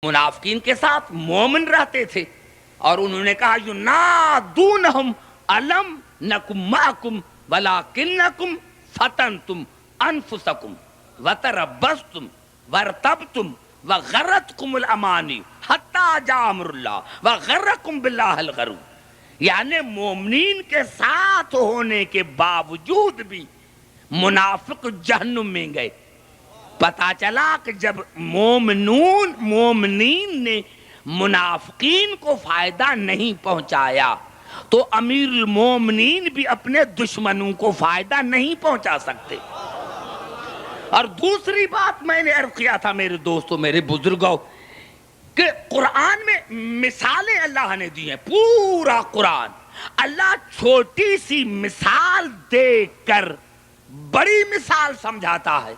منافقین کے ساتھ مومن رہتے تھے اور انہوں نے کہا ینادونہم الم نکم معکم ولکنکم فتنتم انفسکم وتربصتم وارتبتم وغرتکم الامانی حتی جاء امر اللہ وغرکم باللہ الغرور، یعنی مومنین کے ساتھ ہونے کے باوجود بھی منافق جہنم میں گئے۔ پتا چلا کہ جب مومنین نے منافقین کو فائدہ نہیں پہنچایا تو امیر المومنین بھی اپنے دشمنوں کو فائدہ نہیں پہنچا سکتے۔ اور دوسری بات میں نے عرض کیا تھا میرے دوستوں، میرے بزرگوں، کہ قرآن میں مثالیں اللہ نے دی ہیں، پورا قرآن اللہ چھوٹی سی مثال دے کر بڑی مثال سمجھاتا ہے۔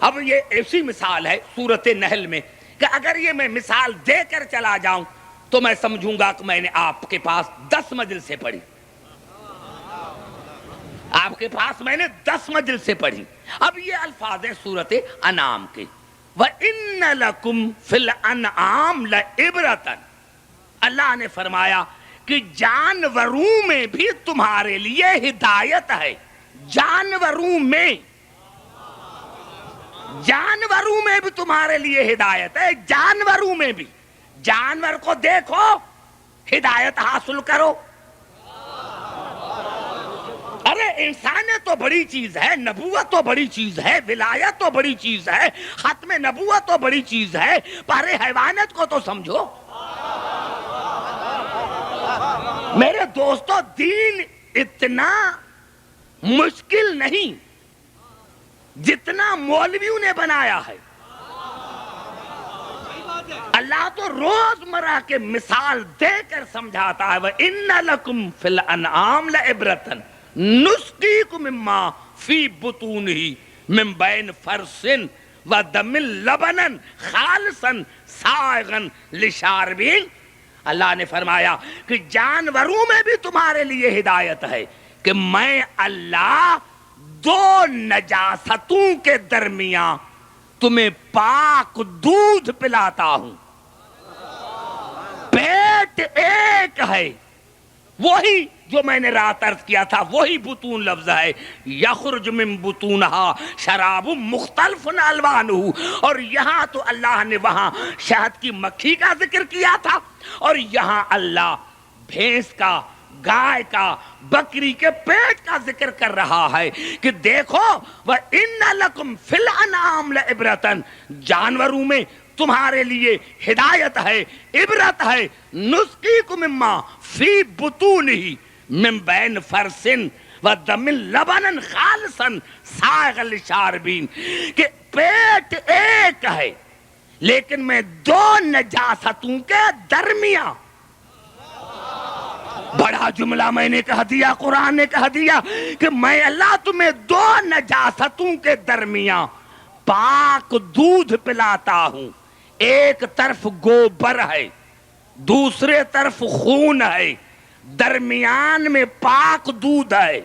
اب یہ ایسی مثال ہے سورۃ نحل میں کہ اگر یہ میں مثال دے کر چلا جاؤں تو میں سمجھوں گا کہ میں نے آپ کے پاس 10 مجلسیں پڑھی، آپ کے پاس میں نے 10 مجلسیں پڑھی۔ اب یہ الفاظ ہیں سورۃ انعام کے، وَإِنَّ لَكُمْ فِي الْأَنْعَامِ لَعِبْرَةً، اللہ نے فرمایا کہ جانوروں میں بھی تمہارے لیے ہدایت ہے۔ جانوروں میں بھی تمہارے لیے ہدایت ہے، جانوروں میں بھی۔ جانور کو دیکھو، ہدایت حاصل کرو۔ ارے انسانیت تو بڑی چیز ہے، نبوت تو بڑی چیز ہے، ولایت تو بڑی چیز ہے، ختم نبوت تو بڑی چیز ہے، پر حیوانیت کو تو سمجھو۔ میرے دوستو، دین اتنا مشکل نہیں جتنا مولویوں نے بنایا ہے۔ اللہ تو روزمرہ کے مثال دے کر سمجھاتا ہے، وَإِنَّ لَكُمْ فِي الْأَنْعَامِ لَعِبْرَةً نُسْقِيكُم مِّمَّا فِي بُطُونِهِ مِن بَيْنِ فَرْثٍ وَدَمٍ لَبَنًا خَالِصًا سَائِغًا لِّلشَّارِبِينَ۔ اللہ نے فرمایا کہ جانوروں میں بھی تمہارے لیے ہدایت ہے کہ میں اللہ 2 نجاستوں کے درمیان تمہیں پاک دودھ پلاتا ہوں۔ پیٹ ایک ہے، وہی جو میں نے رات عرض کیا تھا، وہی بطون لفظ ہے، یخرج من بطونہا شراب مختلف الوانہ، اور یہاں تو اللہ نے وہاں شہد کی مکھی کا ذکر کیا تھا، اور یہاں اللہ بھینس کا، گائے کا، بکری کے پیٹ کا ذکر کر رہا ہے کہ دیکھو وَإِنَّ لَكُمْ فِي الْأَنْعَامِ لَعِبْرَةً، جانوروں میں تمہارے لیے ہدایت ہے، عبرت ہے، نُسْقِيكُم مِّمَّا فِي بُطُونِهِ مِن بَيْنِ فَرْثٍ وَدَمٍ لَبَنًا خَالِصًا سَائِغًا لِّلشَّارِبِينَ، کہ پیٹ ایک ہے لیکن میں 2 نجاستوں کے درمیان، بڑا جملہ میں نے کہہ دیا، قرآن نے کہہ دیا کہ میں اللہ تمہیں 2 نجاستوں کے درمیان پاک دودھ پلاتا ہوں۔ ایک طرف گوبر ہے، دوسرے طرف خون ہے، درمیان میں پاک دودھ ہے،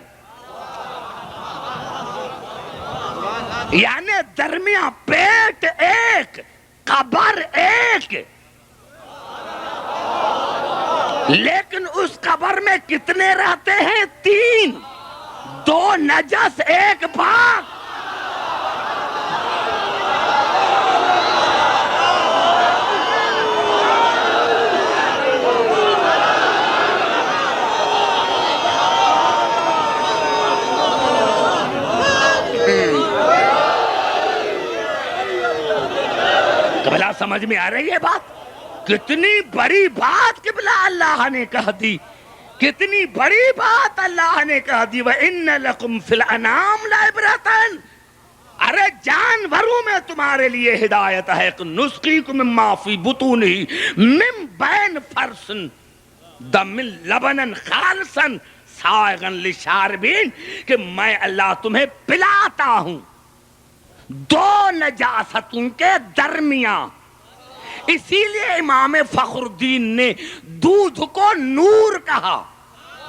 یعنی درمیان پیٹ ایک، قبر ایک، لیکن اس قبر میں کتنے رہتے ہیں؟ 3، 2 نجس، 1 پاک۔ قبلہ سمجھ میں آ رہی ہے بات؟ کتنی بڑی بات قبلہ اللہ نے کہہ دی، کتنی بڑی بات اللہ نے کہہ دی، وَإِنَّ لَكُمْ فِي الْأَنْعَامِ لَعِبْرَةً، ارے جانوروں میں تمہارے لیے ہدایت ہے، نُسْقِيكُم مِّمَّا فِي بُطُونِهِ مِن بَيْنِ فَرْثٍ وَدَمٍ لَبَنًا خَالِصًا سَائِغًا لِّلشَّارِبِينَ، کہ میں اللہ تمہیں پلاتا ہوں 2 نجاستوں کے درمیان۔ اسی لیے امام فخر الدین نے دودھ کو نور کہا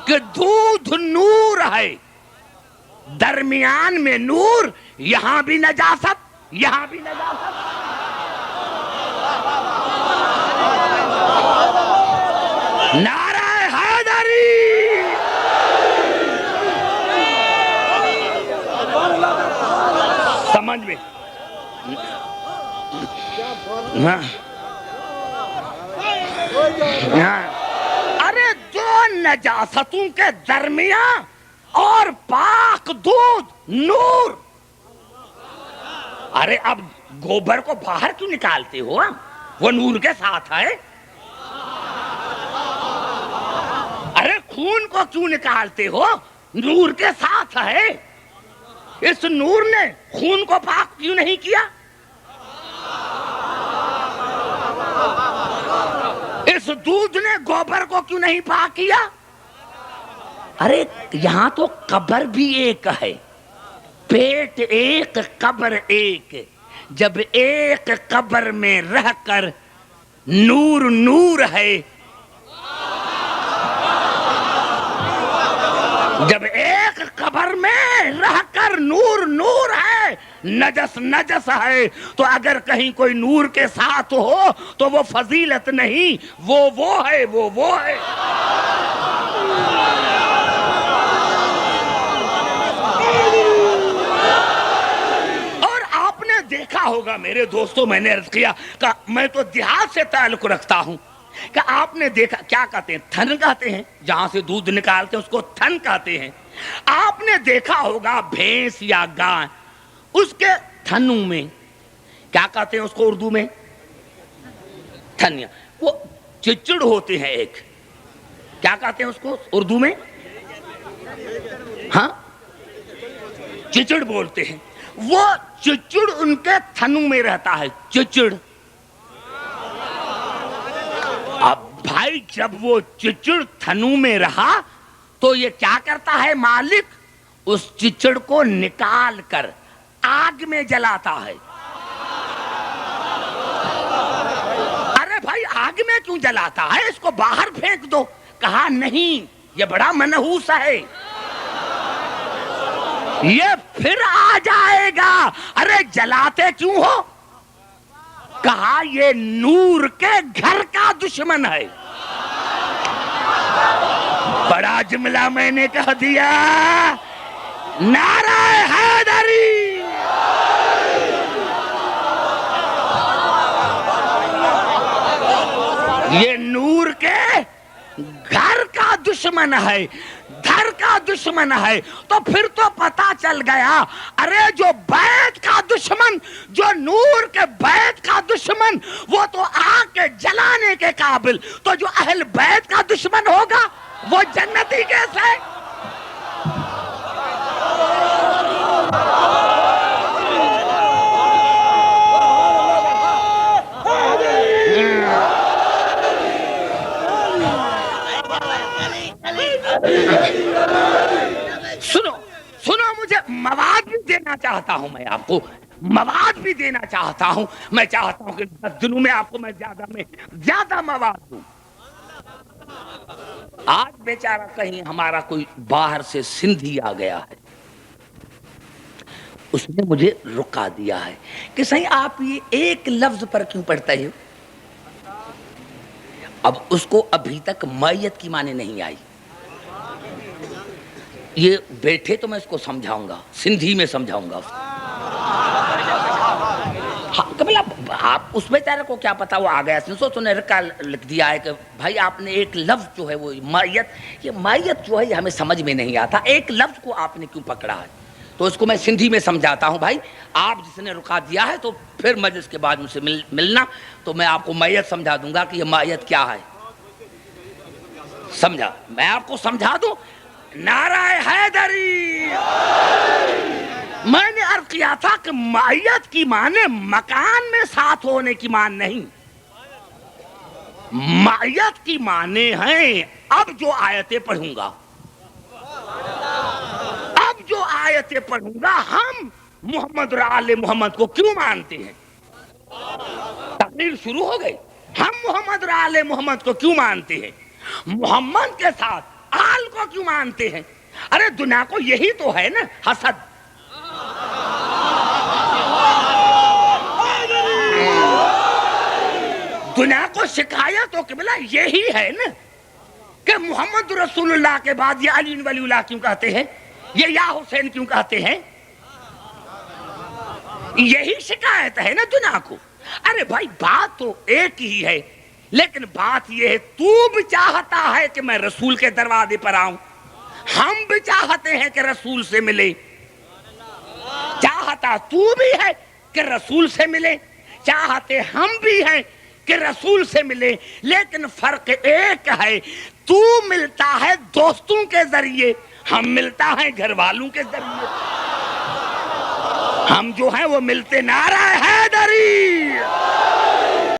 کہ دودھ نور ہے، درمیان میں نور، یہاں بھی نجاست، یہاں بھی نجاست۔ نعرہ حیدری، سمجھ میں؟ ارے دو نجاستوں کے درمیان اور پاک دودھ نور. ارے اب گوبر کو باہر کیوں نکالتے ہو؟ وہ نور کے ساتھ ہے. ارے خون کو کیوں نکالتے ہو؟ نور کے ساتھ ہے. اس نور نے خون کو پاک کیوں نہیں کیا؟ اس دودھ نے گوبر کو کیوں نہیں پاک کیا؟ ارے یہاں تو قبر بھی ایک ہے، پیٹ ایک قبر ایک. جب ایک قبر میں رہ کر نور نور ہے، جب ایک قبر میں رہ کر نور نور ہے، نجس نجس ہے، تو اگر کہیں کوئی نور کے ساتھ ہو تو وہ فضیلت نہیں، وہ ہے، وہ ہے. اور آپ نے دیکھا ہوگا میرے دوستوں، میں نے عرض کیا کہ میں تو دیہات سے تعلق رکھتا ہوں، کہ آپ نے دیکھا کیا کہتے ہیں؟ تھن کہتے ہیں. جہاں سے دودھ نکالتے ہیں اس کو تھن کہتے ہیں. آپ نے دیکھا ہوگا بھینس یا گائے، اس کے تھنوں میں کیا کہتے ہیں اس کو اردو میں؟ تھنیا. وہ چچڑ ہوتے ہیں ایک، کیا کہتے ہیں اس کو اردو میں؟ ہاں چچڑ بولتے ہیں. وہ چچڑ ان کے تھنوں میں رہتا ہے، چچڑ. اب بھائی جب وہ چچڑ تھنوں میں رہا تو یہ کیا کرتا ہے مالک؟ اس چچڑ کو نکال کر آگ میں جلاتا ہے. ارے بھائی آگ میں کیوں جلاتا ہے؟ اس کو باہر پھینک دو. کہا نہیں، یہ بڑا منحوس ہے، یہ پھر آ جائے گا. ارے جلاتے کیوں ہو؟ کہا یہ نور کے گھر کا دشمن ہے. بڑا جملہ میں نے کہہ دیا، نعرہ حیدری. یہ نور کے گھر کا دشمن ہے، گھر کا دشمن ہے. تو پھر تو پتا چل گیا، ارے جو بیت کا دشمن، جو نور کے بیت کا دشمن، وہ تو آگ کے جلانے کے قابل. تو جو اہل بیت کا دشمن ہوگا وہ جنتی کیسے؟ سنو مجھے مواد بھی دینا چاہتا ہوں، میں آپ کو مواد بھی دینا چاہتا ہوں. میں چاہتا ہوں کہ 10 دنوں میں آپ کو میں زیادہ مواد دوں. آج بیچارہ کہیں ہمارا کوئی باہر سے سندھی آ گیا ہے، اس نے مجھے رکا دیا ہے کہ صحیح آپ یہ ایک لفظ پر کیوں پڑھتے ہو؟ اب اس کو ابھی تک مائیت کی معنی نہیں آئی. یہ بیٹھے تو میں اس کو سمجھاؤں گا، سندھی میں سمجھاؤں گا. قبل آپ اس بیچارے کو کیا پتا، وہ آ گیا سو نے رکا لکھ دیا ہے کہ بھائی آپ نے ایک لفظ جو ہے وہ مائیت، یہ مائیت جو ہے یہ ہمیں سمجھ میں نہیں آتا، ایک لفظ کو آپ نے کیوں پکڑا ہے؟ تو اس کو میں سندھی میں سمجھاتا ہوں. بھائی آپ جس نے رکا دیا ہے تو پھر مجلس کے بعد مجھ سے ملنا تو میں آپ کو مائیت سمجھا دوں گا کہ یہ مائیت کیا ہے. سمجھا؟ میں آپ کو سمجھا دوں. نعرہ حیدری. میں نے عرض کیا تھا کہ مائیت کی معنی مکان میں ساتھ ہونے کی معنی نہیں، مائیت کی معنی ہیں اب جو آیتیں پڑھوں گا، اب جو آیتیں پڑھوں گا، ہم محمد اور آل محمد کو کیوں مانتے ہیں؟ تقریر شروع ہو گئی. ہم محمد اور آل محمد کو کیوں مانتے ہیں؟ محمد کے ساتھ آل کو کیوں مانتے ہیں؟ ارے دنیا کو یہی تو ہے نا حسد. دنیا کو شکایت و قبلہ یہی ہے نا کہ محمد رسول اللہ کے بعد یہ علی ولی اللہ کیوں کہتے ہیں، یہ یا حسین کیوں کہتے ہیں؟ یہی شکایت ہے نا دنیا کو۔ ارے بھائی بات تو ایک ہی ہے، لیکن بات یہ ہے تو بھی چاہتا ہے کہ میں رسول کے دروازے پر آؤں، ہم بھی چاہتے ہیں کہ رسول سے ملے، چاہتا تو بھی ہے کہ رسول سے ملے، چاہتے ہم بھی ہیں کہ رسول سے ملے، لیکن فرق ایک ہے، تو ملتا ہے دوستوں کے ذریعے، ہم ملتا ہے گھر والوں کے ذریعے، ہم جو ہیں وہ ملتے نعرہ حیدری